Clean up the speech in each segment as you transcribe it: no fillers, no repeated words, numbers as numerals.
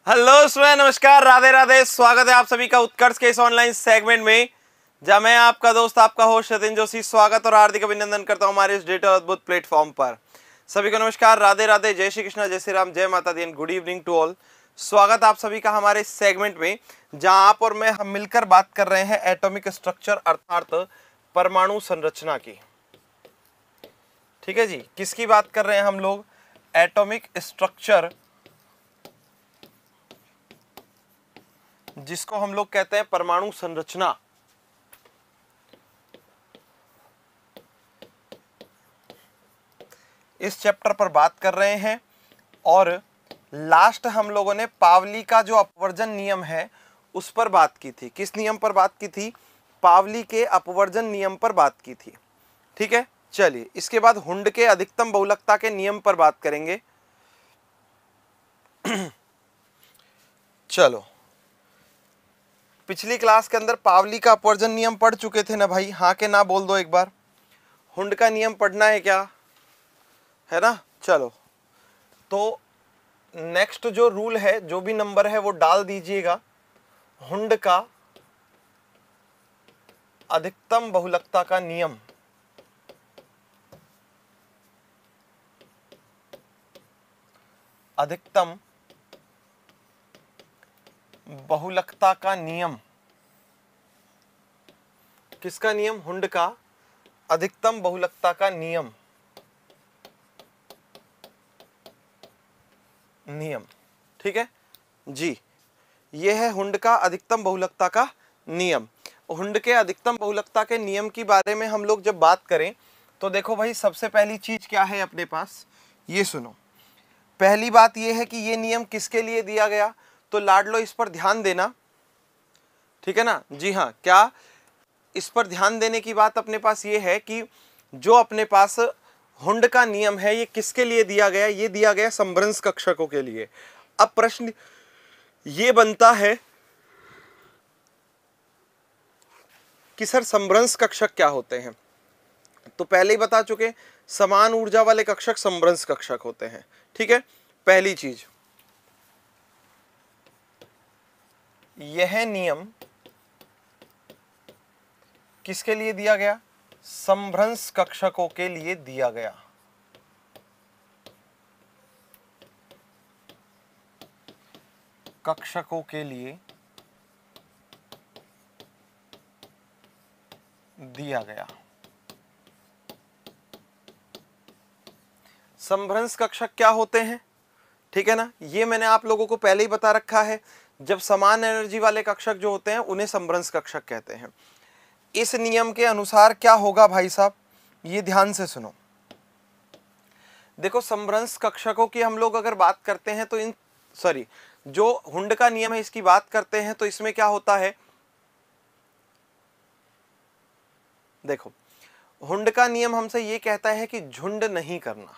Hello student, नमस्कार, राधे राधे। स्वागत है आप सभी का उत्कर्ष के इस ऑनलाइन सेगमेंट में, जहां मैं आपका दोस्त, आपका होस्ट सतिन जोशी स्वागत और हार्दिक अभिनंदन करता हूं हमारे इस डेटा अद्भुत प्लेटफॉर्म पर। सभी को नमस्कार, राधे राधे, जय श्री कृष्णा, जय श्री राम, जय माता दी, गुड इवनिंग टू ऑल। स्वागत आप सभी का हमारे इस सेगमेंट में, जहां आप और मैं हम मिलकर बात कर रहे हैं एटॉमिक स्ट्रक्चर अर्थात परमाणु संरचना की। ठीक है जी, किसकी बात कर रहे हैं हम लोग? एटॉमिक स्ट्रक्चर, जिसको हम लोग कहते हैं परमाणु संरचना। इस चैप्टर पर बात कर रहे हैं और लास्ट हम लोगों ने पावली का जो अपवर्जन नियम है उस पर बात की थी। किस नियम पर बात की थी? पावली के अपवर्जन नियम पर बात की थी। ठीक है, चलिए इसके बाद हुंड के अधिकतम बहुलकता के नियम पर बात करेंगे। चलो, पिछली क्लास के अंदर पावली का अपवर्जन नियम पढ़ चुके थे ना भाई? हाँ के ना बोल दो एक बार। हुंड का नियम पढ़ना है क्या? है ना? चलो, तो नेक्स्ट जो रूल है, जो भी नंबर है वो डाल दीजिएगा। हुंड का अधिकतम बहुलकता का नियम। अधिकतम बहुलकता का नियम। किसका नियम? हुंड का अधिकतम बहुलकता का नियम। नियम, ठीक है जी। यह है हुंड का अधिकतम बहुलकता का नियम। हुंड के अधिकतम बहुलकता के नियम की बारे में हम लोग जब बात करें तो देखो भाई, सबसे पहली चीज क्या है अपने पास, ये सुनो। पहली बात यह है कि ये नियम किसके लिए दिया गया, तो लाडलो इस पर ध्यान देना। ठीक है ना? जी हाँ, क्या इस पर ध्यान देने की बात अपने पास ये है कि जो अपने पास हुंड का नियम है ये किसके लिए दिया गया? ये दिया गया समभ्रंश कक्षकों के लिए। अब प्रश्न ये बनता है कि सर समभ्रंश कक्षक क्या होते हैं? तो पहले ही बता चुके, समान ऊर्जा वाले कक्षक समभ्रंश कक्षक होते हैं। ठीक है, पहली चीज, यह नियम किसके लिए दिया गया? समभ्रंश कक्षकों के लिए दिया गया। कक्षकों के लिए दिया गया। समभ्रंश कक्षक क्या होते हैं? ठीक है ना, ये मैंने आप लोगों को पहले ही बता रखा है। जब समान एनर्जी वाले कक्षक जो होते हैं उन्हें समभ्रंश कक्षक कहते हैं। इस नियम के अनुसार क्या होगा भाई साहब, ये ध्यान से सुनो। देखो, समभ्रंश कक्षकों की हम लोग अगर बात करते हैं तो जो हुंड का नियम है इसकी बात करते हैं तो इसमें क्या होता है? देखो, हुंड का नियम हमसे ये कहता है कि झुंड नहीं करना।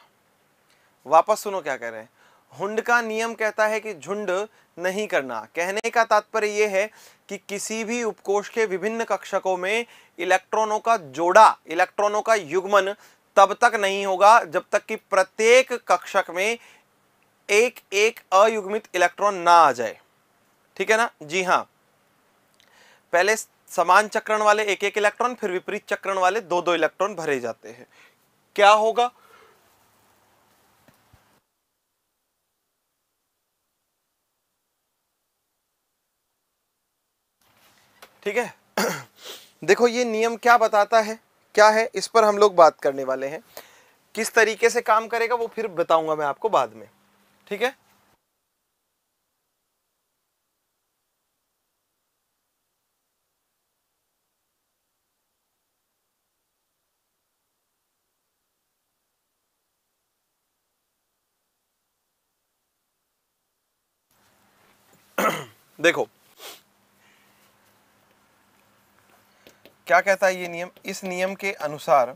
वापस सुनो क्या कह रहे हैं। हुंड का नियम कहता है कि झुंड नहीं करना। कहने का तात्पर्य यह है कि किसी भी उपकोष के विभिन्न कक्षकों में इलेक्ट्रॉनों का जोड़ा, इलेक्ट्रॉनों का युग्मन तब तक नहीं होगा जब तक कि प्रत्येक कक्षक में एक एक अयुग्मित इलेक्ट्रॉन ना आ जाए। ठीक है ना? जी हां, पहले समान चक्रण वाले एक एक इलेक्ट्रॉन, फिर विपरीत चक्रण वाले दो दो इलेक्ट्रॉन भरे जाते हैं। क्या होगा? ठीक है देखो, ये नियम क्या बताता है, क्या है, इस पर हम लोग बात करने वाले हैं। किस तरीके से काम करेगा वो फिर बताऊंगा मैं आपको बाद में। ठीक है देखो क्या कहता है ये नियम। इस नियम के अनुसार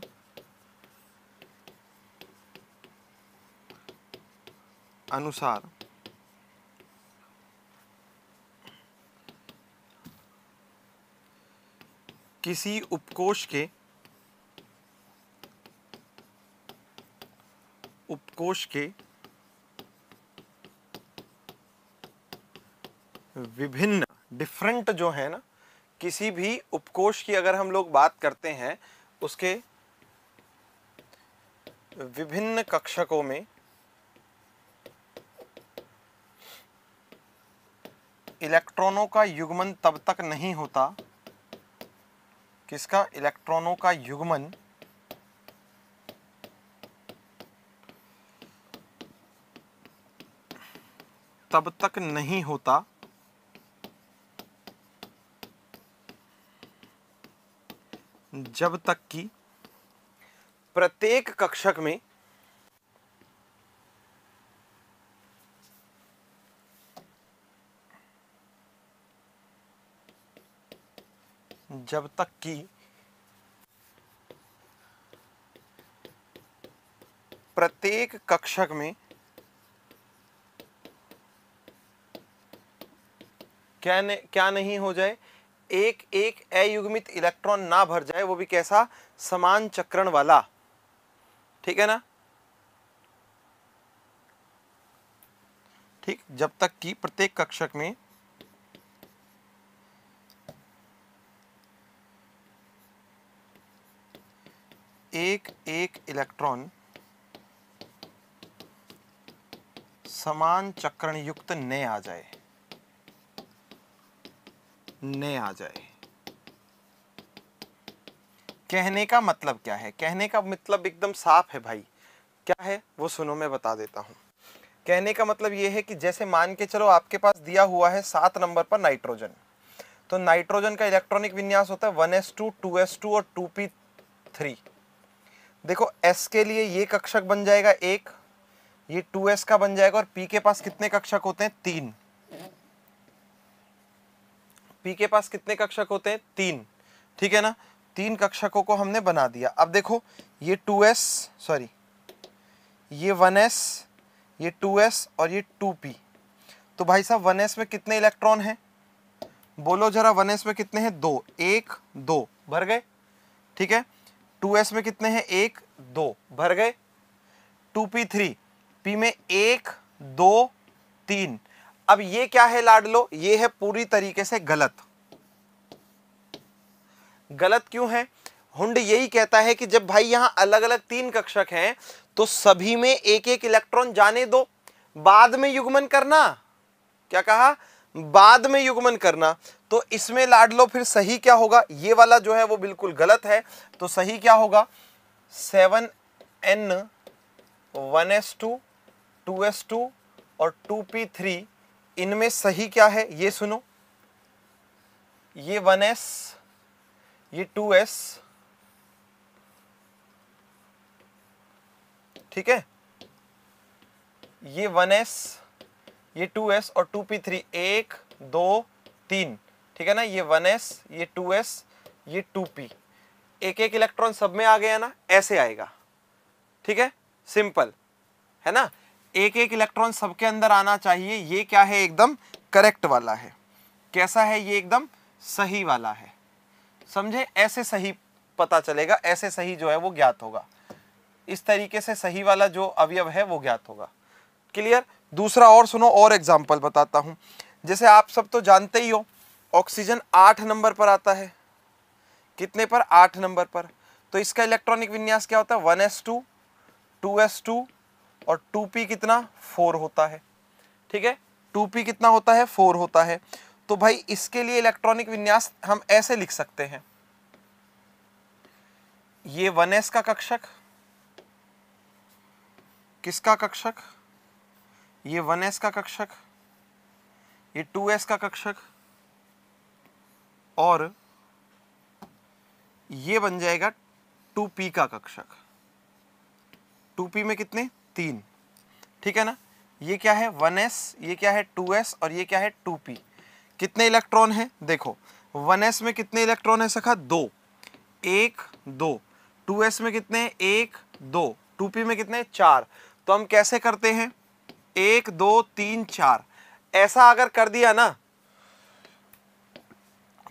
किसी उपकोष के विभिन्न, डिफरेंट जो है ना, किसी भी उपकोष की अगर हम लोग बात करते हैं, उसके विभिन्न कक्षकों में इलेक्ट्रॉनों का युग्मन तब तक नहीं होता, किसका? इलेक्ट्रॉनों का युग्मन तब तक नहीं होता जब तक कि प्रत्येक कक्षक में प्रत्येक कक्षक में क्या नहीं हो जाए, एक एक अयुग्मित इलेक्ट्रॉन ना भर जाए, वो भी कैसा? समान चक्रण वाला। ठीक है ना? ठीक, जब तक कि प्रत्येक कक्षक में एक एक इलेक्ट्रॉन समान चक्रण युक्त न आ जाए, कहने का मतलब क्या है? कहने का मतलब एकदम साफ है भाई। क्या है वो सुनो, मैं बता देता हूं। कहने का मतलब ये है कि जैसे मान के चलो आपके पास दिया हुआ है 7 नंबर पर नाइट्रोजन, तो नाइट्रोजन का इलेक्ट्रॉनिक विन्यास होता है 1s2 2s2 और 2p3। देखो s के लिए ये कक्षक बन जाएगा एक, ये 2s का बन जाएगा, और p के पास कितने कक्षक होते हैं? 3। p के पास कितने कक्षक होते हैं? 3। ठीक है ना? 3 कक्षकों को हमने बना दिया। अब देखो ये 2s, सॉरी ये 1s, ये 2s और ये 2p। तो भाई साहब 1s में कितने इलेक्ट्रॉन हैं? बोलो जरा, 1s में कितने हैं? 2, 1 2 भर गए। ठीक है, 2s में कितने हैं? 1 2 भर गए। 2p3, p में 1 2 3। अब ये क्या है लाडलो? ये है पूरी तरीके से गलत। गलत क्यों है? हुंड यही कहता है कि जब भाई यहां अलग अलग 3 कक्षक हैं तो सभी में एक एक इलेक्ट्रॉन जाने दो, बाद में युग्मन करना। क्या कहा? बाद में युग्मन करना। तो इसमें लाडलो फिर सही क्या होगा? ये वाला जो है वो बिल्कुल गलत है। तो सही क्या होगा? 7n 1s2 2s2 और 2p3, इनमें सही क्या है ये सुनो। ये 1s, ये 2s, ठीक है, ये 1s, ये 2s और 2p3, 1 2 3। ठीक है ना? ये 1s, ये 2s, ये 2p, एक एक इलेक्ट्रॉन सब में आ गया ना, ऐसे आएगा। ठीक है, सिंपल है ना? एक एक इलेक्ट्रॉन सबके अंदर आना चाहिए। ये क्या है? एकदम करेक्ट वाला है। कैसा है? ये एकदम सही वाला है। समझे? ऐसे सही पता चलेगा, ऐसे सही जो है वो ज्ञात होगा। इस तरीके से सही वाला जो अवयव है वो ज्ञात होगा। क्लियर? दूसरा और सुनो, और एग्जाम्पल बताता हूं। जैसे आप सब तो जानते ही हो, ऑक्सीजन 8 नंबर पर आता है। कितने पर? 8 नंबर पर। तो इसका इलेक्ट्रॉनिक विन्यास क्या होता है? 1s2 2s2 और 2p कितना? 4 होता है। ठीक है, 2p कितना होता है? 4 होता है। तो भाई इसके लिए इलेक्ट्रॉनिक विन्यास हम ऐसे लिख सकते हैं, ये 1s का कक्षक, किसका कक्षक? ये 1s का कक्षक, ये 2s का कक्षक, और ये बन जाएगा 2p का कक्षक। 2p में कितने? 3। ठीक है ना? ये क्या है? 1s, ये क्या है? 2s और ये क्या है? 2p। कितने इलेक्ट्रॉन हैं? देखो 1s में कितने इलेक्ट्रॉन है सखा? 2, 1 2। 2s में कितने? 1 2। 2p में कितने? 4। तो हम कैसे करते हैं? 1 2 3 4 ऐसा अगर कर दिया ना,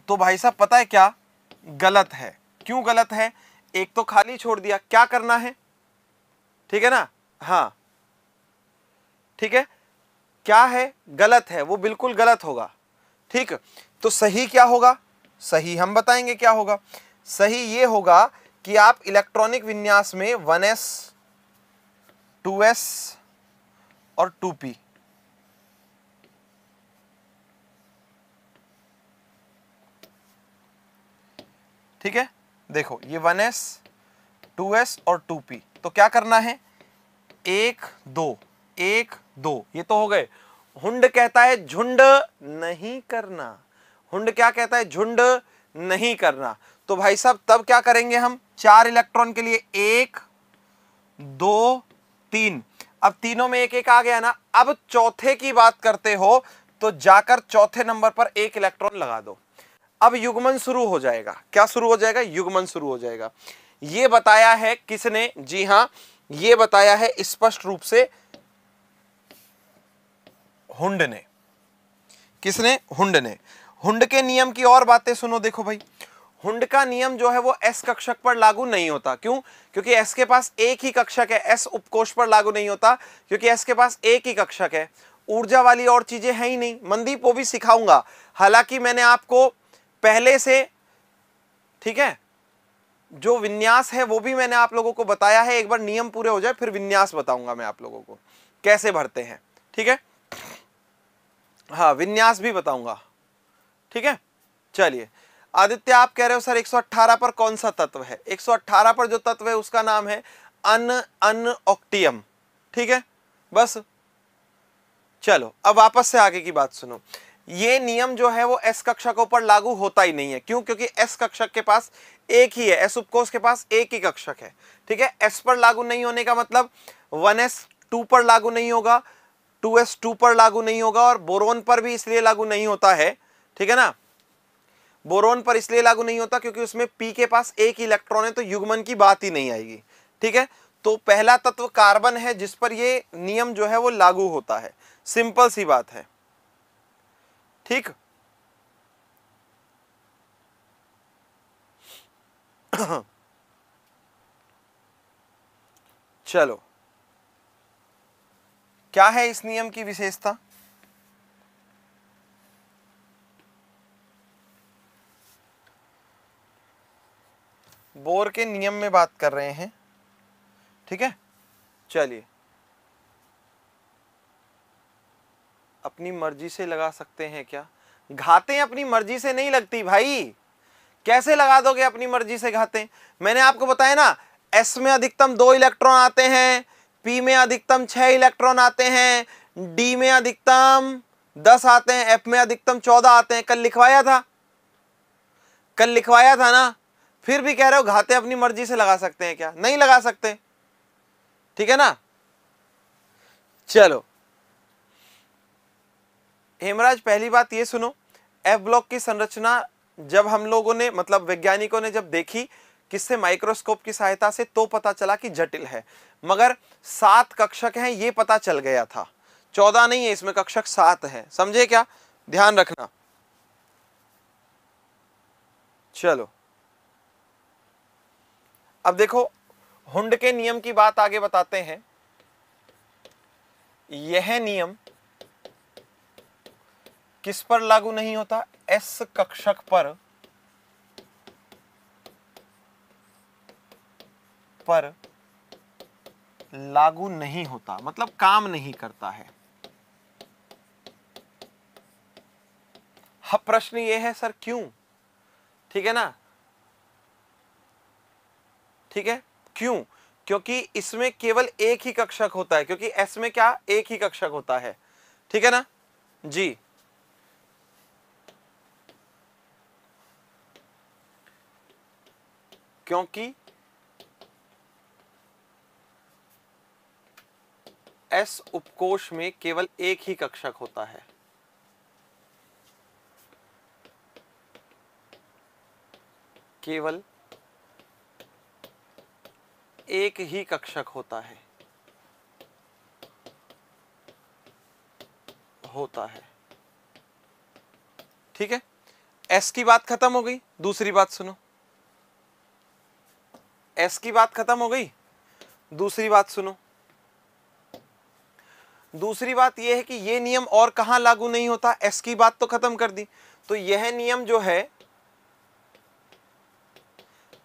तो भाई साहब पता है क्या? गलत है। क्यों गलत है? एक तो खाली छोड़ दिया, क्या करना है? ठीक है ना? हाँ, ठीक है, क्या है? गलत है, वो बिल्कुल गलत होगा। ठीक, तो सही क्या होगा? सही हम बताएंगे क्या होगा। सही ये होगा कि आप इलेक्ट्रॉनिक विन्यास में 1s 2s और 2p, ठीक है, देखो ये 1s 2s और 2p, तो क्या करना है, 1 2 1 2, ये तो हो गए। हुंड कहता है झुंड नहीं करना। हुंड क्या कहता है? झुंड नहीं करना। तो भाई साहब तब क्या करेंगे हम? 4 इलेक्ट्रॉन के लिए 1 2 3, अब तीनों में एक एक आ गया ना। अब चौथे की बात करते हो तो जाकर चौथे नंबर पर 1 इलेक्ट्रॉन लगा दो। अब युग्मन शुरू हो जाएगा। क्या शुरू हो जाएगा? युग्मन शुरू हो जाएगा। ये बताया है किसने? जी हां, ये बताया है स्पष्ट रूप से हुंड ने। किसने? हुंड ने। हुंड के नियम की और बातें सुनो। देखो भाई, हुंड का नियम जो है वो एस कक्षक पर लागू नहीं होता। क्यों? क्योंकि एस के पास एक ही कक्षक है। एस उपकोष पर लागू नहीं होता क्योंकि एस के पास एक ही कक्षक है। ऊर्जा वाली और चीजें हैं ही नहीं। मनदीप वो भी सिखाऊंगा, हालांकि मैंने आपको पहले से, ठीक है, जो विन्यास है वो भी मैंने आप लोगों को बताया है। एक बार नियम पूरे हो जाए फिर विन्यास बताऊंगा मैं आप लोगों को कैसे भरते हैं, ठीक है। हाँ, विन्यास भी बताऊंगा, ठीक है। चलिए आदित्य, आप कह रहे हो सर 118 पर कौन सा तत्व है? 118 पर जो तत्व है उसका नाम है अनऑक्टियम, ठीक है। बस चलो अब वापस से आगे की बात सुनो। ये नियम जो है वो एस कक्षकों पर लागू होता ही नहीं है। क्यों? क्योंकि एस कक्षक के पास एक ही है, एस उपकोष के पास एक ही कक्षक है, ठीक है। एस पर लागू नहीं होने का मतलब 1s 2 पर लागू नहीं होगा, 2s 2 पर लागू नहीं होगा, और बोरोन पर भी इसलिए लागू नहीं होता है, ठीक है ना। बोरोन पर इसलिए लागू नहीं होता क्योंकि उसमें p के पास एक ही इलेक्ट्रॉन है, तो युग्मन की बात ही नहीं आएगी, ठीक है। तो पहला तत्व कार्बन है जिस पर ये नियम जो है वो लागू होता है। सिंपल सी बात है, ठीक। चलो, क्या है इस नियम की विशेषता? बोर के नियम में बात कर रहे हैं, ठीक है। चलिए, अपनी मर्जी से लगा सकते हैं क्या? घातें अपनी मर्जी से नहीं लगती भाई। कैसे लगा दोगे अपनी मर्जी से घातें? मैंने आपको बताया ना, एस में अधिकतम 2 इलेक्ट्रॉन आते हैं, पी में अधिकतम 6 इलेक्ट्रॉन आते हैं, डी में अधिकतम 10 आते हैं, एफ में अधिकतम 14 आते हैं। कल लिखवाया था, कल लिखवाया था ना। फिर भी कह रहे हो घाते अपनी मर्जी से लगा सकते हैं क्या? नहीं लगा सकते, ठीक है ना। चलो हेमराज, पहली बात ये सुनो, एफ ब्लॉक की संरचना जब हम लोगों ने, मतलब वैज्ञानिकों ने जब देखी किससे? माइक्रोस्कोप की सहायता से, तो पता चला कि जटिल है। मगर 7 कक्षक हैं ये पता चल गया था, 14 नहीं है इसमें, कक्षक 7 है। समझे क्या? ध्यान रखना। चलो अब देखो, हुंड के नियम की बात आगे बताते हैं। यह नियम किस पर लागू नहीं होता? एस कक्षक पर लागू नहीं होता, मतलब काम नहीं करता है। अब प्रश्न ये है सर क्यों? ठीक है ना, ठीक है, क्यों? क्योंकि इसमें केवल एक ही कक्षक होता है, क्योंकि एस में क्या? एक ही कक्षक होता है, ठीक है ना जी। क्योंकि एस उपकोष में केवल एक ही कक्षक होता है, केवल एक ही कक्षक होता है, ठीक है। एस की बात खत्म हो गई। दूसरी बात सुनो, एस की बात खत्म हो गई, दूसरी बात सुनो। दूसरी बात यह है कि यह नियम और कहां लागू नहीं होता, s की बात तो खत्म कर दी। तो यह नियम जो है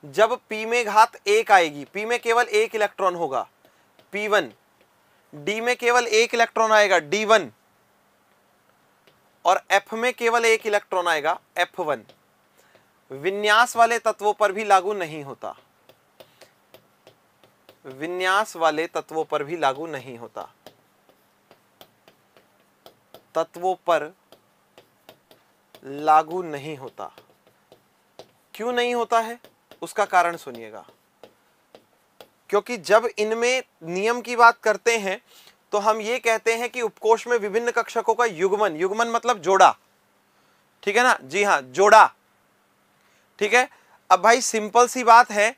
जब p में घात 1 आएगी, p में केवल 1 इलेक्ट्रॉन होगा p1, d में केवल 1 इलेक्ट्रॉन आएगा d1 और f में केवल 1 इलेक्ट्रॉन आएगा f1, विन्यास वाले तत्वों पर भी लागू नहीं होता, विन्यास वाले तत्वों पर भी लागू नहीं होता, तत्वों पर लागू नहीं होता। क्यों नहीं होता है उसका कारण सुनिएगा। क्योंकि जब इनमें नियम की बात करते हैं तो हम ये कहते हैं कि उपकोष में विभिन्न कक्षकों का युग्मन, युग्मन मतलब जोड़ा, ठीक है ना, जी हां जोड़ा, ठीक है। अब भाई सिंपल सी बात है,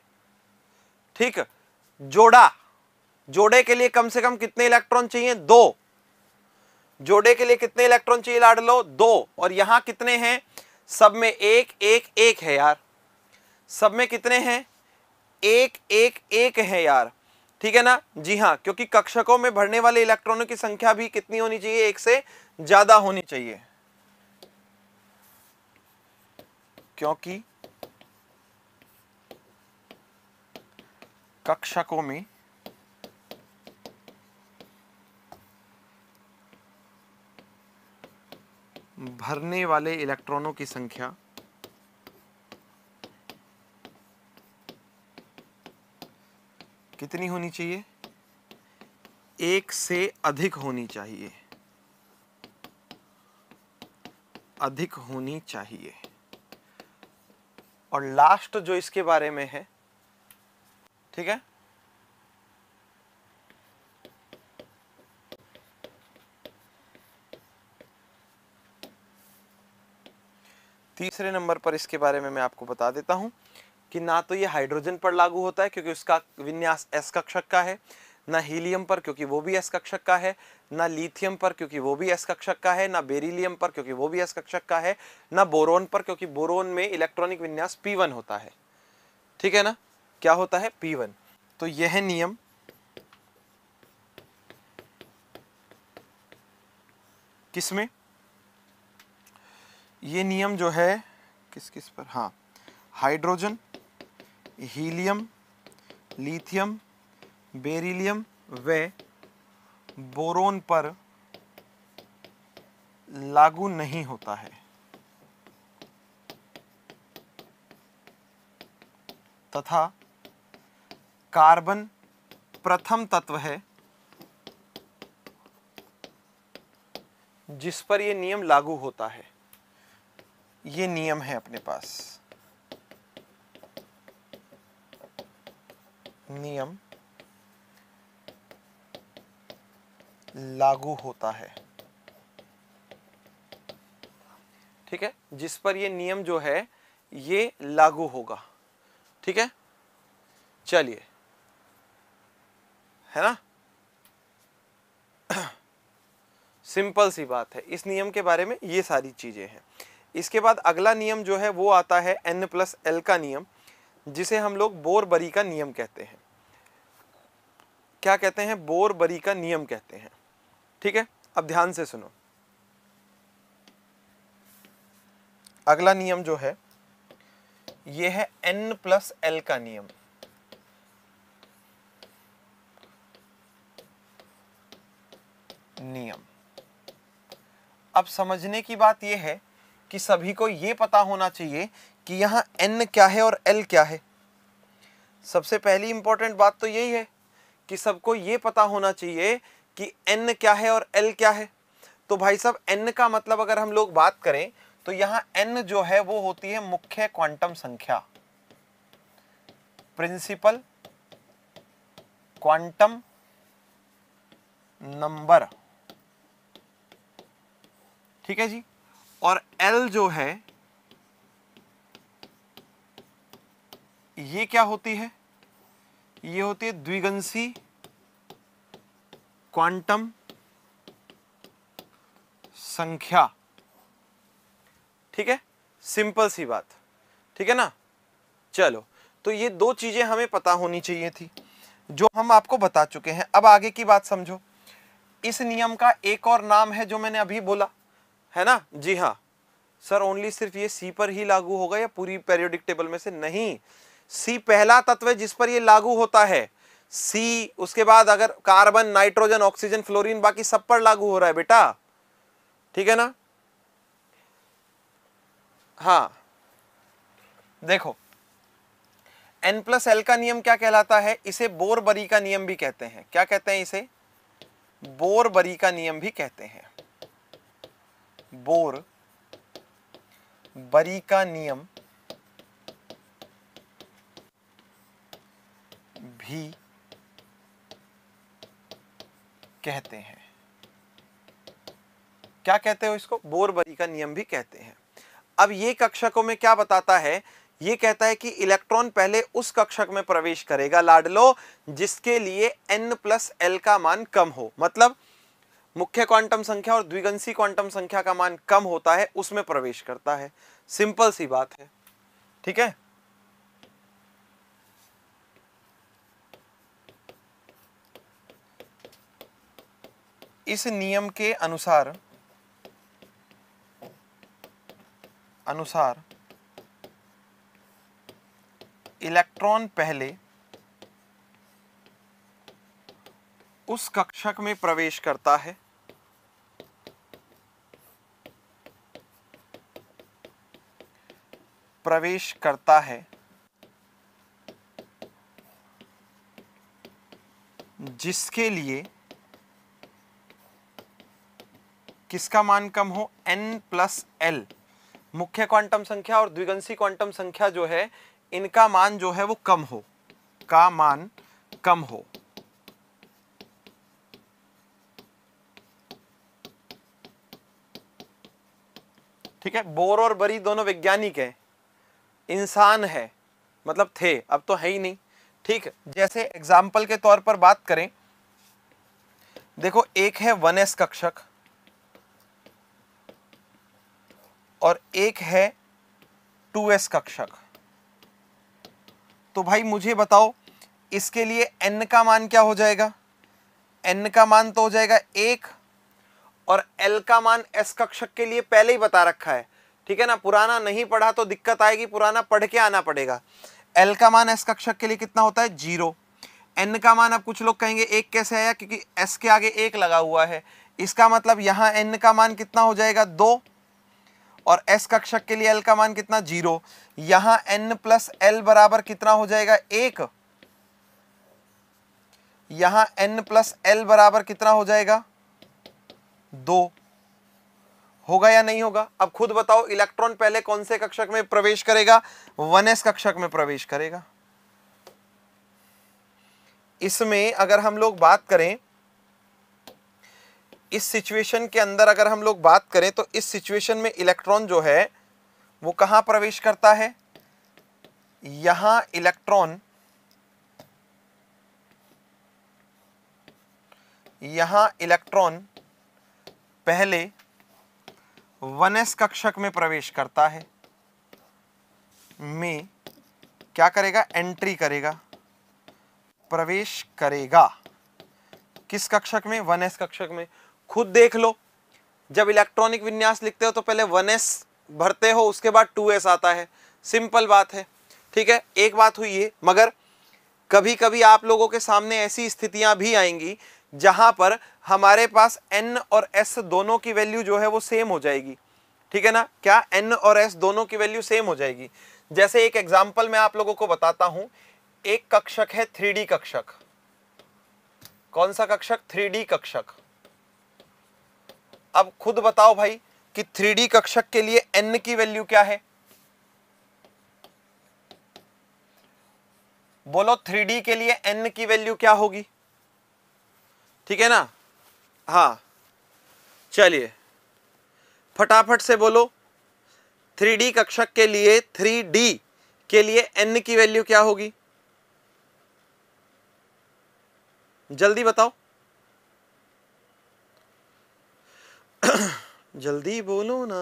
ठीक, जोड़ा, जोड़े के लिए कम से कम कितने इलेक्ट्रॉन चाहिए, 2, जोड़े के लिए कितने इलेक्ट्रॉन चाहिए लाडलो, 2, और यहां कितने हैं, सब में 1 1 1 है यार, सब में कितने हैं, 1 1 1 है यार, ठीक है ना, जी हां, क्योंकि कक्षकों में भरने वाले इलेक्ट्रॉनों की संख्या भी कितनी होनी चाहिए, 1 से ज्यादा होनी चाहिए, क्योंकि कक्षकों में भरने वाले इलेक्ट्रॉनों की संख्या कितनी होनी चाहिए, 1 से अधिक होनी चाहिए, अधिक होनी चाहिए। और लास्ट जो इसके बारे में है, ठीक है, तीसरे नंबर पर इसके बारे में मैं आपको बता देता हूं कि ना तो ये हाइड्रोजन पर लागू होता है क्योंकि उसका विन्यास s कक्षक का है, ना हीलियम पर क्योंकि वो भी s कक्षक का है, ना लिथियम पर क्योंकि वो भी s कक्षक का है, ना बेरिलियम पर क्योंकि वो भी s कक्षक का है, ना बोरोन पर क्योंकि बोरोन में इलेक्ट्रॉनिक विन्यास p1 होता है, ठीक है ना, क्या होता है, p1। तो यह नियम किसमें, ये नियम जो है किस किस पर, हाँ, हाइड्रोजन, हीलियम, लिथियम, बेरिलियम व बोरोन पर लागू नहीं होता है, तथा कार्बन प्रथम तत्व है जिस पर यह नियम लागू होता है। ये नियम है अपने पास, नियम लागू होता है, ठीक है, जिस पर ये नियम जो है ये लागू होगा, ठीक है। चलिए, है ना, सिंपल सी बात है, इस नियम के बारे में ये सारी चीजें हैं। इसके बाद अगला नियम जो है वो आता है N+L का नियम, जिसे हम लोग बोर-बरी का नियम कहते हैं। क्या कहते हैं, बोर-बरी का नियम कहते हैं, ठीक है। अब ध्यान से सुनो, अगला नियम जो है ये है N+L का नियम। नियम अब समझने की बात यह है कि सभी को यह पता होना चाहिए कि यहां N क्या है और L क्या है। सबसे पहली इंपॉर्टेंट बात तो यही है कि सबको यह पता होना चाहिए कि N क्या है और L क्या है। तो भाई साहब N का मतलब अगर हम लोग बात करें तो यहां N जो है वो होती है मुख्य क्वांटम संख्या, प्रिंसिपल क्वांटम नंबर, ठीक है जी। और L जो है ये क्या होती है, ये होती है द्विगंशी क्वांटम संख्या, ठीक है, सिंपल सी बात, ठीक है ना। चलो, तो ये दो चीजें हमें पता होनी चाहिए थी जो हम आपको बता चुके हैं। अब आगे की बात समझो। इस नियम का एक और नाम है जो मैंने अभी बोला है ना, जी हाँ सर, ओनली सिर्फ ये सी पर ही लागू होगा या पूरी पीरियोडिक टेबल में से? नहीं, सी पहला तत्व है जिस पर ये लागू होता है, सी, उसके बाद अगर कार्बन, नाइट्रोजन, ऑक्सीजन, फ्लोरीन, बाकी सब पर लागू हो रहा है बेटा, ठीक है ना। हाँ देखो, N+L का नियम क्या कहलाता है? इसे बोर-बरी का नियम भी कहते हैं। क्या कहते हैं इसे? बोर-बरी का नियम भी कहते हैं। बोर-बरी का नियम भी कहते हैं। क्या कहते हो इसको? बोर-बरी का नियम भी कहते हैं। अब ये कक्षकों में क्या बताता है? ये कहता है कि इलेक्ट्रॉन पहले उस कक्षक में प्रवेश करेगा लाडलो जिसके लिए N+L का मान कम हो, मतलब मुख्य क्वांटम संख्या और द्विगंशी क्वांटम संख्या का मान कम होता है, उसमें प्रवेश करता है। सिंपल सी बात है, ठीक है। इस नियम के अनुसार इलेक्ट्रॉन पहले उस कक्षक में प्रवेश करता है जिसके लिए किसका मान कम हो? N+L, मुख्य क्वांटम संख्या और द्विगंशी क्वांटम संख्या जो है इनका मान जो है वो कम हो, का मान कम हो। ठीक है, बोर और बरी दोनों वैज्ञानिक हैं, इंसान है, मतलब थे, अब तो है ही नहीं। ठीक, जैसे एग्जाम्पल के तौर पर बात करें, देखो एक है 1s कक्षक और एक है 2s कक्षक। तो भाई मुझे बताओ इसके लिए n का मान क्या हो जाएगा? n का मान तो हो जाएगा 1 और l का मान s कक्षक के लिए पहले ही बता रखा है, ठीक है ना। पुराना नहीं पढ़ा तो दिक्कत आएगी, पुराना पढ़ के आना पड़ेगा। l का मान s कक्षक के लिए कितना होता है? 0। n का मान, अब कुछ लोग कहेंगे 1 कैसे आया? क्योंकि s के आगे 1 लगा हुआ है, इसका मतलब यहां n का मान कितना हो जाएगा? 2। और s कक्षक के लिए l का मान कितना? 0। यहां N+L बराबर कितना हो जाएगा? 1। यहां N+L बराबर कितना हो जाएगा? 2। होगा या नहीं होगा? अब खुद बताओ, इलेक्ट्रॉन पहले कौन से कक्षक में प्रवेश करेगा? 1s कक्षक में प्रवेश करेगा। इसमें अगर हम लोग बात करें, इस सिचुएशन के अंदर अगर हम लोग बात करें तो इस सिचुएशन में इलेक्ट्रॉन जो है वो कहां प्रवेश करता है? यहां इलेक्ट्रॉन पहले 1s कक्षक में प्रवेश करता है, में क्या करेगा? एंट्री करेगा, प्रवेश करेगा। किस कक्षक में? 1s कक्षक में। खुद देख लो, जब इलेक्ट्रॉनिक विन्यास लिखते हो तो पहले 1s भरते हो, उसके बाद 2s आता है, सिंपल बात है, ठीक है। एक बात हुई है, मगर कभी कभी आप लोगों के सामने ऐसी स्थितियां भी आएंगी जहां पर हमारे पास n और s दोनों की वैल्यू जो है वो सेम हो जाएगी, ठीक है ना। क्या? n और s दोनों की वैल्यू सेम हो जाएगी। जैसे एक एग्जांपल मैं आप लोगों को बताता हूं, एक कक्षक है 3D कक्षक। कौन सा कक्षक? 3D कक्षक। अब खुद बताओ भाई कि 3D कक्षक के लिए n की वैल्यू क्या है? बोलो 3D के लिए n की वैल्यू क्या होगी? ठीक है ना। हाँ चलिए फटाफट से बोलो, 3D कक्षक के लिए 3D के लिए n की वैल्यू क्या होगी? जल्दी बताओ जल्दी बोलो ना।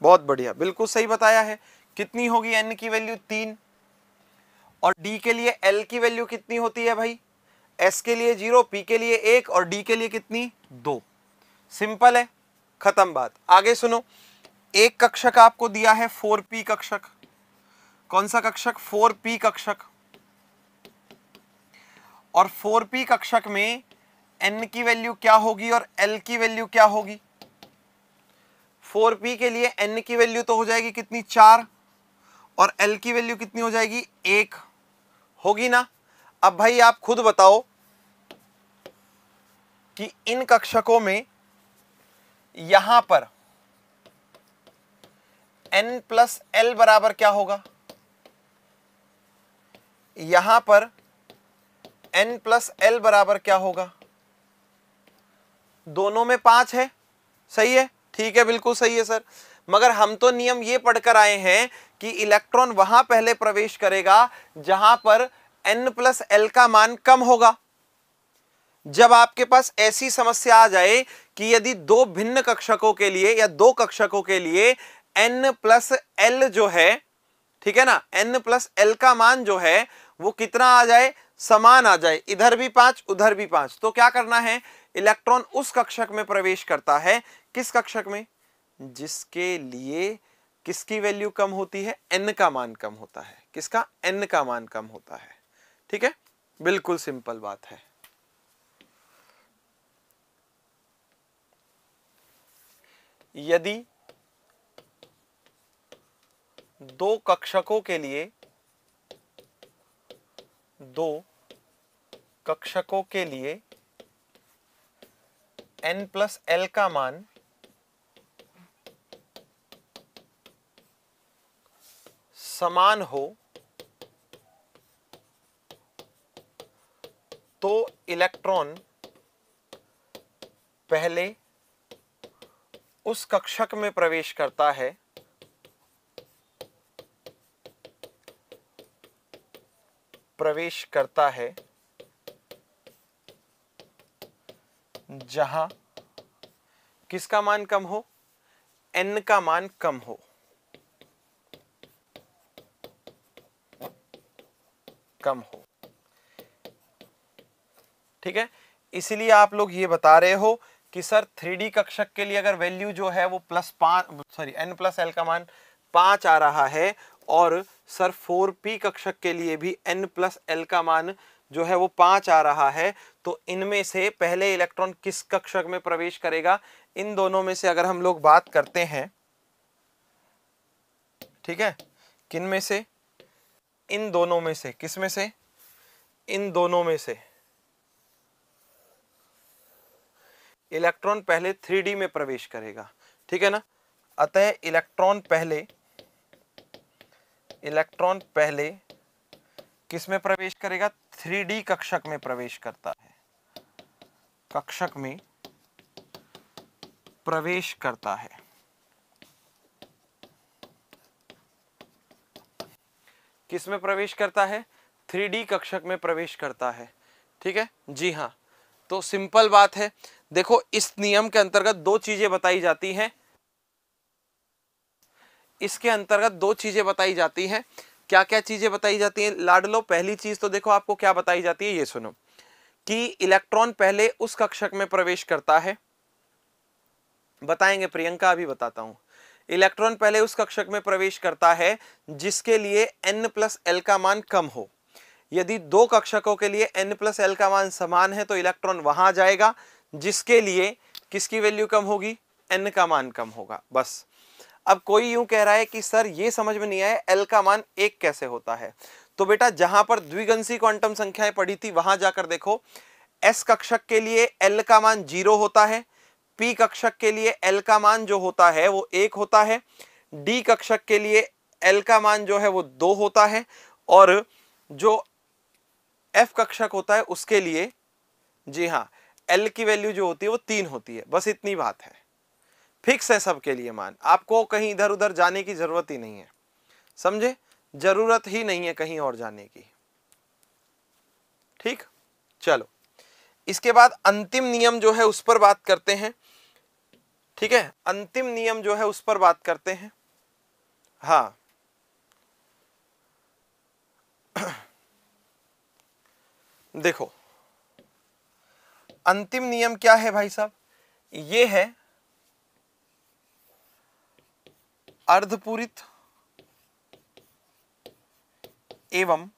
बहुत बढ़िया, बिल्कुल सही बताया है। कितनी होगी n की वैल्यू? 3। और डी के लिए एल की वैल्यू कितनी होती है भाई, एस के लिए 0, पी के लिए 1 और डी के लिए कितनी 2। सिंपल है, खत्म बात। आगे सुनो, एक कक्षक आपको दिया है 4p कक्षक। कौन सा कक्षक, 4p कक्षक। और 4p कक्षक में n की वैल्यू क्या होगी और l की वैल्यू क्या होगी। 4p के लिए n की वैल्यू तो हो जाएगी कितनी 4 और l की वैल्यू कितनी हो जाएगी 1 होगी ना। अब भाई आप खुद बताओ कि इन कक्षकों में यहां पर n प्लस l बराबर क्या होगा, यहां पर n प्लस l बराबर क्या होगा, दोनों में 5 है, सही है, ठीक है, बिल्कुल सही है सर। मगर हम तो नियम ये पढ़कर आए हैं कि इलेक्ट्रॉन वहां पहले प्रवेश करेगा जहां पर n प्लस l का मान कम होगा। जब आपके पास ऐसी समस्या आ जाए कि यदि दो भिन्न कक्षकों के लिए या दो कक्षकों के लिए n प्लस l जो है, ठीक है ना, n प्लस l का मान जो है वो कितना आ जाए, समान आ जाए, इधर भी 5 उधर भी 5, तो क्या करना है, इलेक्ट्रॉन उस कक्षक में प्रवेश करता है, किस कक्षक में, जिसके लिए किसकी वैल्यू कम होती है, n का मान कम होता है। किसका, n का मान कम होता है। ठीक है, बिल्कुल सिंपल बात है। यदि दो कक्षकों के लिए n प्लस l का मान समान हो तो इलेक्ट्रॉन पहले उस कक्षक में प्रवेश करता है जहां किसका मान कम हो, n का मान कम हो। ठीक है, इसलिए आप लोग ये बता रहे हो कि सर 3D कक्षक के लिए अगर वैल्यू जो है वो n प्लस l का मान 5 आ रहा है और सर 4p कक्षक के लिए भी n प्लस l का मान जो है वो 5 आ रहा है, तो इनमें से पहले इलेक्ट्रॉन किस कक्षक में प्रवेश करेगा, इन दोनों में से अगर हम लोग बात करते हैं, ठीक है, किन में से, इन दोनों में से, किस में से, इन दोनों में से इलेक्ट्रॉन पहले 3D में प्रवेश करेगा। ठीक है ना, अतः इलेक्ट्रॉन पहले किस में प्रवेश करेगा, 3D कक्षक में प्रवेश करता है, कक्षक में प्रवेश करता है। किस में प्रवेश करता है, 3D कक्षक में प्रवेश करता है। ठीक है, जी हाँ, तो सिंपल बात है। देखो, इस नियम के अंतर्गत दो चीजें बताई जाती हैं, इसके अंतर्गत दो चीजें बताई जाती हैं। क्या क्या चीजें बताई जाती हैं लाडलो, पहली चीज तो देखो आपको क्या बताई जाती है, ये सुनो कि इलेक्ट्रॉन पहले उस कक्षक में प्रवेश करता है, बताएंगे प्रियंका, अभी बताता हूं। इलेक्ट्रॉन पहले उस कक्षक में प्रवेश करता है जिसके लिए n प्लस l का मान कम हो। यदि दो कक्षकों के लिए n प्लस l का मान समान है तो इलेक्ट्रॉन वहां जाएगा जिसके लिए किसकी वैल्यू कम होगी, n का मान कम होगा, बस। अब कोई यूं कह रहा है कि सर ये समझ में नहीं आया l का मान 1 कैसे होता है, तो बेटा जहां पर द्विगंसी क्वांटम संख्याएं पढ़ी थी वहां जाकर देखो, s कक्षक के लिए l का मान 0 होता है, p कक्षक के लिए l का मान जो होता है वो 1 होता है, d कक्षक के लिए l का मान जो है वो 2 होता है, और जो f कक्षक होता है उसके लिए, जी हाँ, l की वैल्यू जो होती है वो 3 होती है। बस इतनी बात है, फिक्स है सबके लिए मान, आपको कहीं इधर उधर जाने की जरूरत ही नहीं है, समझे, जरूरत ही नहीं है कहीं और जाने की। ठीक, चलो इसके बाद अंतिम नियम जो है उस पर बात करते हैं। ठीक है, अंतिम नियम जो है उस पर बात करते हैं। हाँ देखो अंतिम नियम क्या है भाई साहब, ये है अर्धपूरित एवं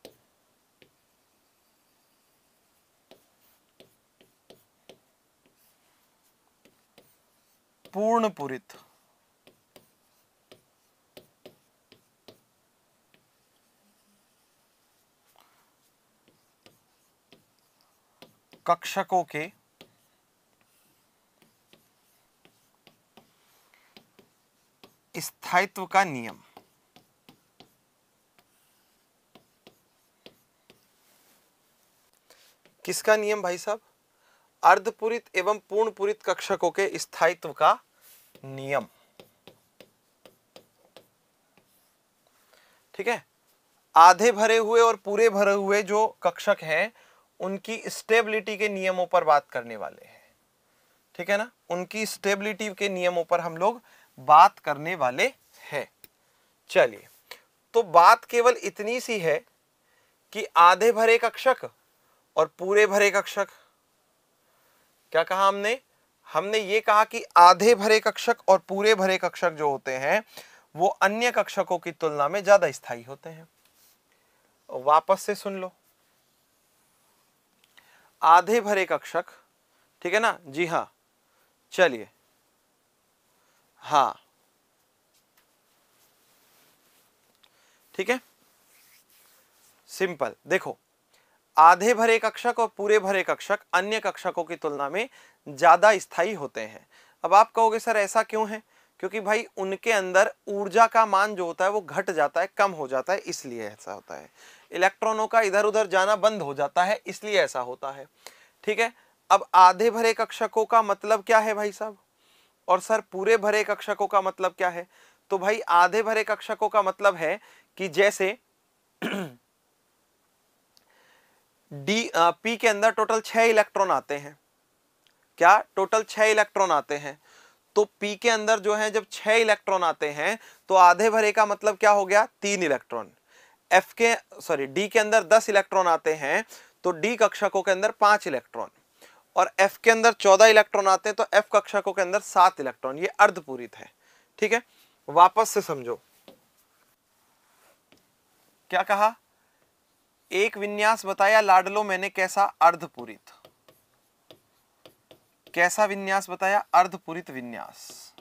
पूर्णपूरित कक्षकों के स्थायित्व का नियम। किसका नियम भाई साहब? अर्धपूरित एवं पूर्णपूरित कक्षकों के स्थायित्व का नियम। ठीक है, आधे भरे हुए और पूरे भरे हुए जो कक्षक हैं उनकी स्टेबिलिटी के नियमों पर बात करने वाले हैं। ठीक है ना, उनकी स्टेबिलिटी के नियमों पर हम लोग बात करने वाले हैं। चलिए, तो बात केवल इतनी सी है कि आधे भरे कक्षक और पूरे भरे कक्षक, क्या कहा हमने? हमने ये कहा कि आधे भरे कक्षक और पूरे भरे कक्षक जो होते हैं वो अन्य कक्षकों की तुलना में ज्यादा स्थायी होते हैं। वापस से सुन लो, आधे भरे कक्षक, ठीक है ना जी हाँ, चलिए हाँ ठीक है, सिंपल। देखो, आधे भरे कक्षक और पूरे भरे कक्षक अन्य कक्षकों की तुलना में ज्यादा स्थायी होते हैं। अब आप कहोगे सर ऐसा क्यों है? क्योंकि भाई उनके अंदर ऊर्जा का मान जो होता है वो घट जाता है, कम हो जाता है, इसलिए ऐसा होता है। इलेक्ट्रॉनों का इधर उधर जाना बंद हो जाता है, इसलिए ऐसा होता है। ठीक है, अब आधे भरे कक्षकों का मतलब क्या है भाई साहब? और सर पूरे भरे कक्षकों का मतलब क्या है? तो भाई आधे भरे कक्षकों का मतलब है कि जैसे पी के अंदर टोटल 6 इलेक्ट्रॉन आते हैं। क्या? टोटल 6 इलेक्ट्रॉन आते हैं। तो पी के अंदर जो है जब 6 इलेक्ट्रॉन आते हैं तो आधे भरे का मतलब क्या हो गया? 3 इलेक्ट्रॉन। डी के अंदर 10 इलेक्ट्रॉन आते हैं तो डी कक्षकों के अंदर 5 इलेक्ट्रॉन, और एफ के अंदर 14 इलेक्ट्रॉन आते हैं तो एफ कक्षकों के अंदर 7 इलेक्ट्रॉन। ये अर्धपूरित है। ठीक है, वापस से समझो, क्या कहा? एक विन्यास बताया लाडलो मैंने, कैसा? अर्धपूरित। कैसा विन्यास बताया? अर्धपूरित विन्यास।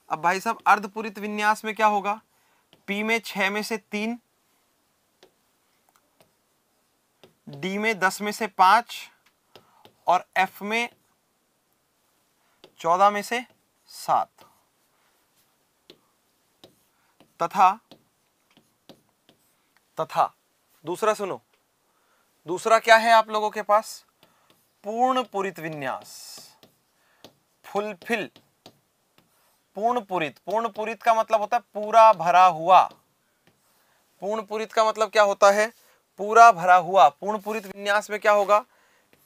अब भाई साहब अर्धपूरित विन्यास में क्या होगा? पी में 6 में से 3, डी में 10 में से 5 और एफ में 14 में से 7 तथा दूसरा सुनो, दूसरा क्या है आप लोगों के पास? पूर्णपूरित विन्यास, फुलफिल। पूर्णपूरित का मतलब होता है पूरा भरा हुआ। पूर्णपूरित का मतलब क्या होता है? पूरा भरा हुआ। पूर्णपूरित विन्यास में क्या होगा?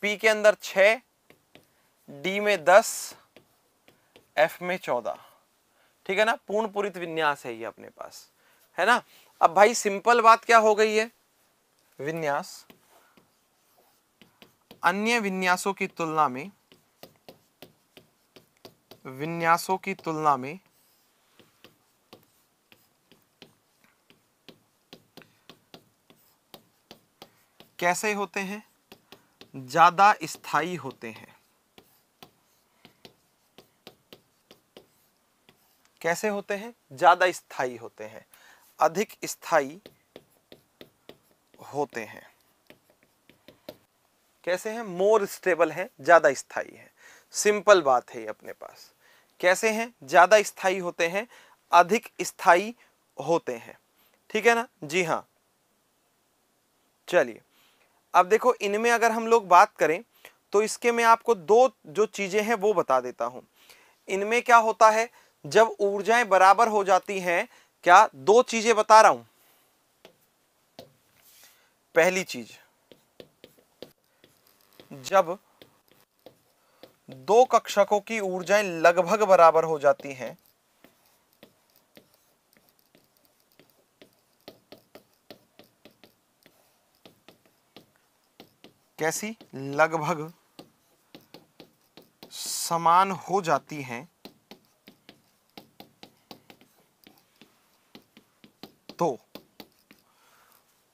पी के अंदर 6, डी में 10, एफ में 14। ठीक है ना, पूर्णपूरित विन्यास है ये अपने पास, है ना। अब भाई सिंपल बात क्या हो गई है? विन्यास अन्य विन्यासों की तुलना में कैसे होते हैं? ज्यादा स्थायी होते हैं। कैसे होते हैं? ज्यादा स्थायी होते हैं, अधिक स्थायी होते हैं। कैसे हैं? मोर स्टेबल है, ज्यादा स्थायी है। सिंपल बात है ये अपने पास। कैसे हैं? ज्यादा स्थायी होते हैं, अधिक स्थायी होते हैं। ठीक है ना जी हाँ। चलिए, अब देखो इनमें अगर हम लोग बात करें तो इसके मैं आपको दो जो चीजें हैं वो बता देता हूं। इनमें क्या होता है जब ऊर्जाएं बराबर हो जाती हैं? क्या दो चीजें बता रहा हूं। पहली चीज, जब दो कक्षकों की ऊर्जाएं लगभग बराबर हो जाती हैं, कैसी, लगभग समान हो जाती हैं, तो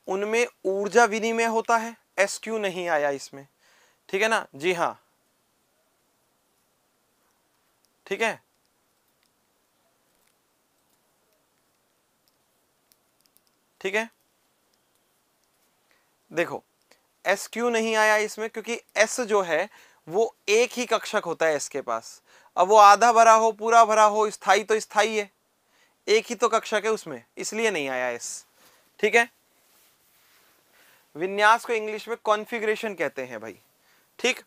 उनमें ऊर्जा विनिमय होता है। SQ नहीं आया इसमें, ठीक है ना, जी हाँ, ठीक है, ठीक है। देखो SQ नहीं आया इसमें क्योंकि S जो है वो एक ही कक्षक होता है S के पास। अब वो आधा भरा हो, पूरा भरा हो, स्थाई तो स्थाई है, एक ही तो कक्षक है उसमें, इसलिए नहीं आया S, ठीक है। विन्यास को इंग्लिश में कॉन्फ़िगरेशन कहते हैं भाई, ठीक।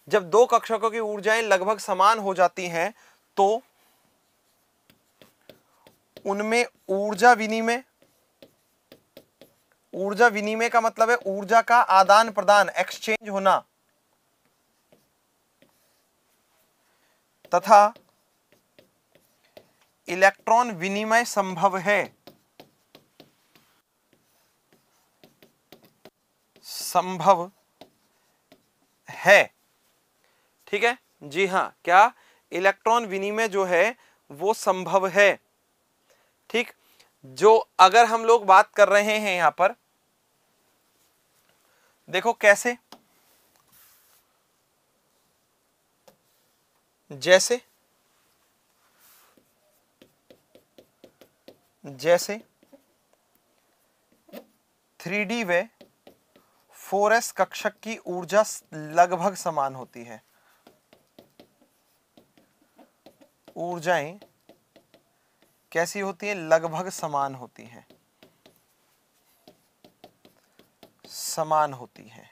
जब दो कक्षकों की ऊर्जाएं लगभग समान हो जाती हैं तो उनमें ऊर्जा विनिमय, ऊर्जा विनिमय का मतलब है ऊर्जा का आदान प्रदान, एक्सचेंज होना, तथा इलेक्ट्रॉन विनिमय संभव है, संभव है, ठीक है, जी हाँ, क्या, इलेक्ट्रॉन विनिमय जो है वो संभव है, ठीक। जो अगर हम लोग बात कर रहे हैं यहां पर, देखो कैसे, जैसे जैसे 3D व 4s कक्षक की ऊर्जा लगभग समान होती है, ऊर्जाएं कैसी होती है, लगभग समान होती हैं, समान होती हैं।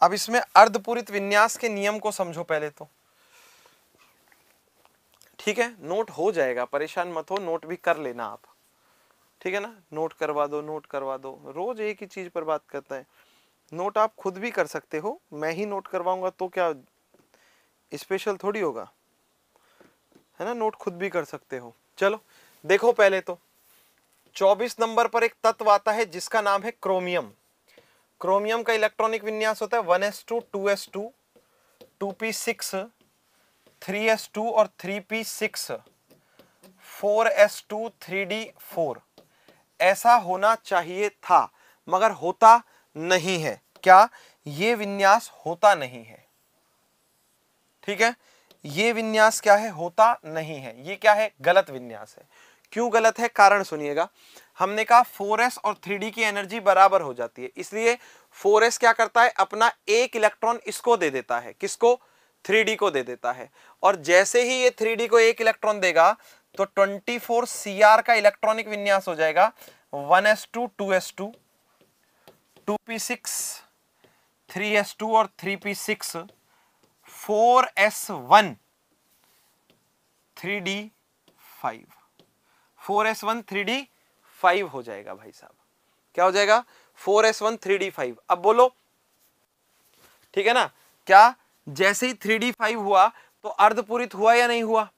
अब इसमें अर्धपूरित विन्यास के नियम को समझो पहले तो, ठीक है, नोट हो जाएगा, परेशान मत हो, नोट भी कर लेना आप, ठीक है ना, नोट करवा दो, नोट करवा दो, रोज एक ही चीज पर बात करता है। नोट आप खुद भी कर सकते हो, मैं ही नोट करवाऊंगा तो क्या स्पेशल थोड़ी होगा, है ना, नोट खुद भी कर सकते हो। चलो देखो पहले तो 24 नंबर पर एक तत्व आता है जिसका नाम है क्रोमियम। क्रोमियम का इलेक्ट्रॉनिक विन्यास होता है 1s2 2s2 2p6 3s2 और 3p6 4s2 3d4। ऐसा होना चाहिए था मगर होता नहीं है। क्या, ये विन्यास होता नहीं है, ठीक है, ये विन्यास क्या है, होता नहीं है, ये क्या है, गलत विन्यास है। क्यों गलत है, कारण सुनिएगा। हमने कहा 4s और 3d की एनर्जी बराबर हो जाती है, इसलिए 4s क्या करता है, अपना एक इलेक्ट्रॉन इसको दे देता है, किसको, 3d को दे देता है, और जैसे ही ये 3d को एक इलेक्ट्रॉन देगा तो 24 Cr का इलेक्ट्रॉनिक विन्यास हो जाएगा 1s2 2s2 2p6 3s2 और 3p6 4s1 3d5 4s1 3d5 हो जाएगा भाई साहब। क्या हो जाएगा, 4s1 3d5। अब बोलो, ठीक है ना, क्या जैसे ही 3d5 हुआ तो अर्धपूरित हुआ या नहीं हुआ,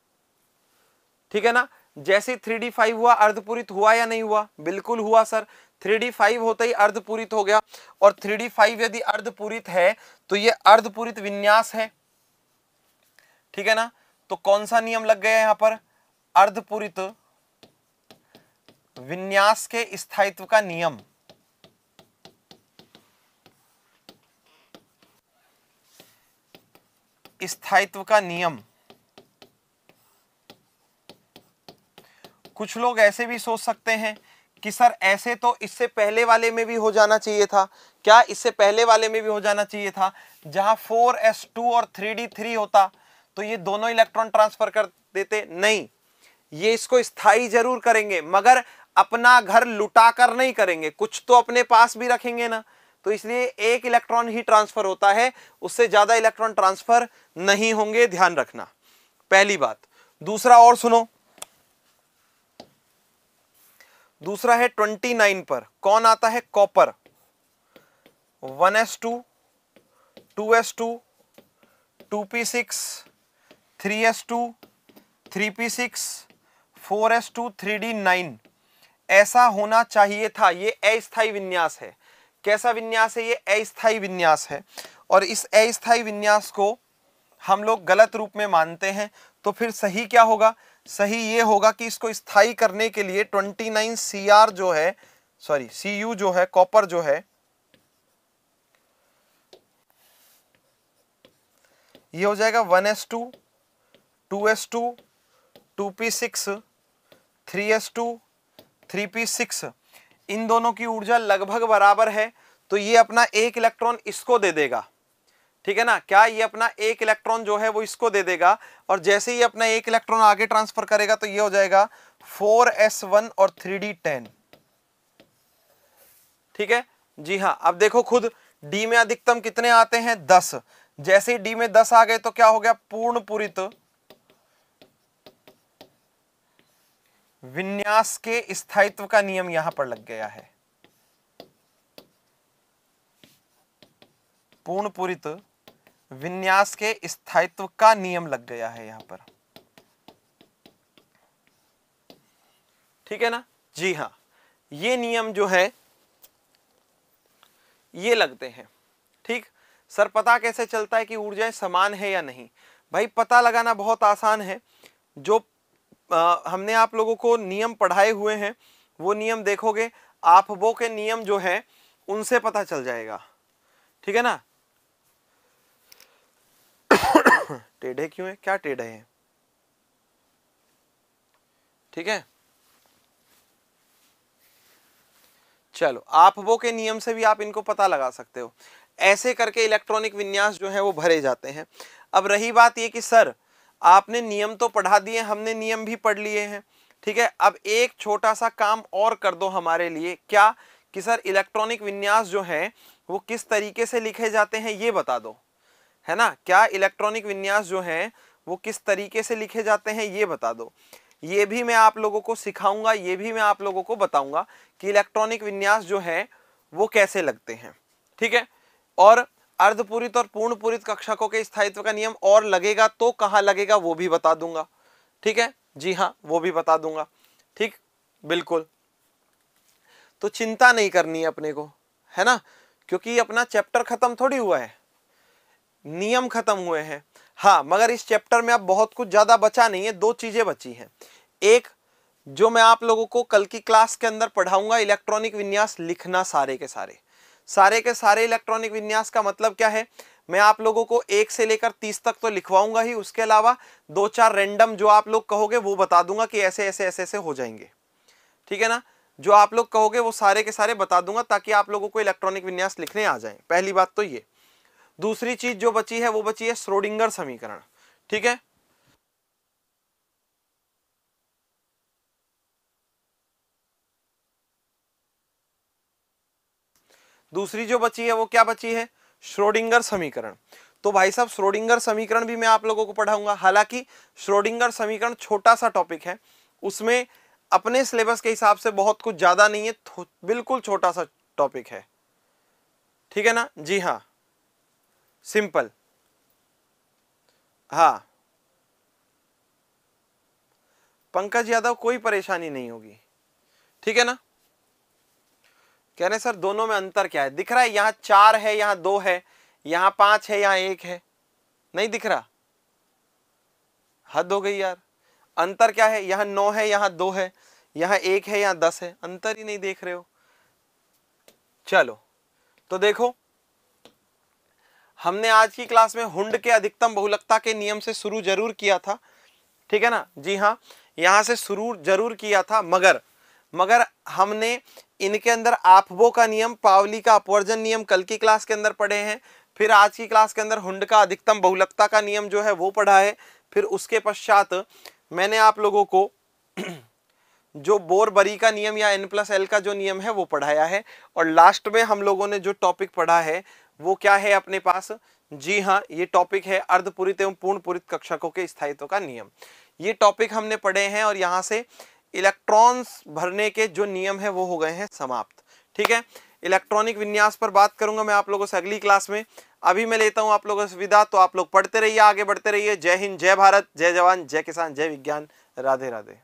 ठीक है ना, जैसे ही 3d5 हुआ अर्धपूरित हुआ या नहीं हुआ, बिल्कुल हुआ सर। 3d5 होते ही अर्धपूरित हो गया, और 3d5 यदि अर्धपूरित है तो ये अर्धपूरित विन्यास है, ठीक है ना। तो कौन सा नियम लग गया यहां पर, अर्धपूरित विन्यास के स्थायित्व का नियम, स्थायित्व का नियम। कुछ लोग ऐसे भी सोच सकते हैं कि सर ऐसे तो इससे पहले वाले में भी हो जाना चाहिए था। क्या इससे पहले वाले में भी हो जाना चाहिए था, जहां 4s2 और 3d3 होता तो ये दोनों इलेक्ट्रॉन ट्रांसफर कर देते। नहीं, ये इसको स्थायी जरूर करेंगे मगर अपना घर लुटाकर नहीं करेंगे, कुछ तो अपने पास भी रखेंगे ना, तो इसलिए एक इलेक्ट्रॉन ही ट्रांसफर होता है, उससे ज्यादा इलेक्ट्रॉन ट्रांसफर नहीं होंगे, ध्यान रखना, पहली बात। दूसरा और सुनो, दूसरा है 29 पर कौन आता है, copper. 1s2 2s2 2p6 3s2 3p6 4s2 3d9 ऐसा होना चाहिए था। ये अस्थायी विन्यास है। कैसा विन्यास है? ये अस्थायी विन्यास है। और इस अस्थायी विन्यास को हम लोग गलत रूप में मानते हैं। तो फिर सही क्या होगा? सही ये होगा कि इसको स्थायी करने के लिए 29 Cr जो है, सॉरी Cu जो है, कॉपर जो है, ये हो जाएगा 1s2 2s2 2p6 3s2 3p6। इन दोनों की ऊर्जा लगभग बराबर है, तो ये अपना एक इलेक्ट्रॉन इसको दे देगा। ठीक है ना? क्या ये अपना एक इलेक्ट्रॉन जो है वो इसको दे देगा, और जैसे ही अपना एक इलेक्ट्रॉन आगे ट्रांसफर करेगा तो ये हो जाएगा 4s1 और 3d10। ठीक है जी हाँ। अब देखो खुद डी में अधिकतम कितने आते हैं? 10। जैसे ही डी में 10 आ गए तो क्या हो गया? पूर्ण पूरित विन्यास के स्थायित्व का नियम यहां पर लग गया है। पूर्ण पूरित विन्यास के स्थायित्व का नियम लग गया है यहां पर। ठीक है ना? जी हाँ, ये नियम जो है ये लगते हैं। ठीक सर, पता कैसे चलता है कि ऊर्जाएं समान है या नहीं? भाई पता लगाना बहुत आसान है। जो हमने आप लोगों को नियम पढ़ाए हुए हैं वो नियम देखोगे, आपबो के नियम जो है उनसे पता चल जाएगा। ठीक है ना? टेढ़े क्यों है? क्या टेढ़े हैं? ठीक है, चलो आपबो के नियम से भी आप इनको पता लगा सकते हो। ऐसे करके इलेक्ट्रॉनिक विन्यास जो है वो भरे जाते हैं। अब रही बात ये कि सर आपने नियम तो पढ़ा दिए, हमने नियम भी पढ़ लिए हैं। ठीक है, अब एक छोटा सा काम और कर दो हमारे लिए। क्या? कि सर इलेक्ट्रॉनिक विन्यास जो है वो किस तरीके से लिखे जाते हैं ये बता दो, है ना? क्या इलेक्ट्रॉनिक विन्यास जो है वो किस तरीके से लिखे जाते हैं ये बता दो। ये भी मैं आप लोगों को सिखाऊंगा, ये भी मैं आप लोगों को बताऊंगा कि इलेक्ट्रॉनिक विन्यास जो है वो कैसे लगते हैं। ठीक है, और अर्धपूरित और पूर्ण पूरित कक्षकों के स्थायित्व का नियम और लगेगा तो कहाँ लगेगा वो भी बता दूंगा। ठीक है जी हाँ, वो भी बता दूंगा। ठीक, बिल्कुल। तो चिंता नहीं करनी है अपने को, है ना? क्योंकि अपना चैप्टर खत्म थोड़ी हुआ है, नियम खत्म हुए हैं। हाँ, मगर इस चैप्टर में अब बहुत कुछ ज्यादा बचा नहीं है। दो चीजें बची हैं। एक जो मैं आप लोगों को कल की क्लास के अंदर पढ़ाऊंगा, इलेक्ट्रॉनिक विन्यास लिखना सारे के सारे इलेक्ट्रॉनिक विन्यास का मतलब क्या है मैं आप लोगों को 1 से लेकर 30 तक तो लिखवाऊंगा ही, उसके अलावा 2-4 रैंडम जो आप लोग कहोगे वो बता दूंगा कि ऐसे ऐसे ऐसे ऐसे हो जाएंगे। ठीक है ना? जो आप लोग कहोगे वो सारे के सारे बता दूंगा ताकि आप लोगों को इलेक्ट्रॉनिक विन्यास लिखने आ जाए। पहली बात तो ये। दूसरी चीज जो बची है वो बची है श्रोडिंगर समीकरण। ठीक है, दूसरी जो बची है वो क्या बची है? श्रोडिंगर समीकरण। तो भाई साहब श्रोडिंगर समीकरण भी मैं आप लोगों को पढ़ाऊंगा। हालांकि श्रोडिंगर समीकरण छोटा सा टॉपिक है, उसमें अपने सिलेबस के हिसाब से बहुत कुछ ज्यादा नहीं है, बिल्कुल छोटा सा टॉपिक है। ठीक है ना? जी हाँ, सिंपल। हाँ पंकज यादव, कोई परेशानी नहीं होगी। ठीक है ना? कह रहे सर दोनों में अंतर क्या है? दिख रहा है यहाँ 4 है, यहाँ 2 है, यहाँ 5 है, यहाँ 1 है। नहीं दिख रहा? हद हो गई यार। अंतर क्या है? यहाँ 9 है, यहाँ 2 है, यहाँ 1 है, यहाँ 10 है। अंतर ही नहीं देख रहे हो। चलो तो देखो, हमने आज की क्लास में हुंड के अधिकतम बहुलकता के नियम से शुरू जरूर किया था। ठीक है ना? जी हाँ, यहां से शुरू जरूर किया था, मगर हमने इनके अंदर आपबो का नियम, पावली का अपवर्जन नियम कल की क्लास के अंदर पढ़े हैं। फिर आज की क्लास के अंदर हुंड का अधिकतम बहुलकता का नियम जो है वो पढ़ा है। फिर उसके पश्चात मैंने आप लोगों को जो बोर-बरी का नियम या N+L का जो नियम है वो पढ़ाया है। और लास्ट में हम लोगों ने जो टॉपिक पढ़ा है वो क्या है अपने पास? जी हाँ, ये टॉपिक है अर्धपूरित एवं पूर्ण पूरित कक्षकों के स्थायित्व का नियम। ये टॉपिक हमने पढ़े हैं और यहाँ से इलेक्ट्रॉन्स भरने के जो नियम है वो हो गए हैं समाप्त। ठीक है, इलेक्ट्रॉनिक विन्यास पर बात करूंगा मैं आप लोगों से अगली क्लास में। अभी मैं लेता हूं आप लोगों से विदा। तो आप लोग पढ़ते रहिए, आगे बढ़ते रहिए। जय हिंद, जय भारत, जय जवान, जय किसान, जय विज्ञान। राधे राधे।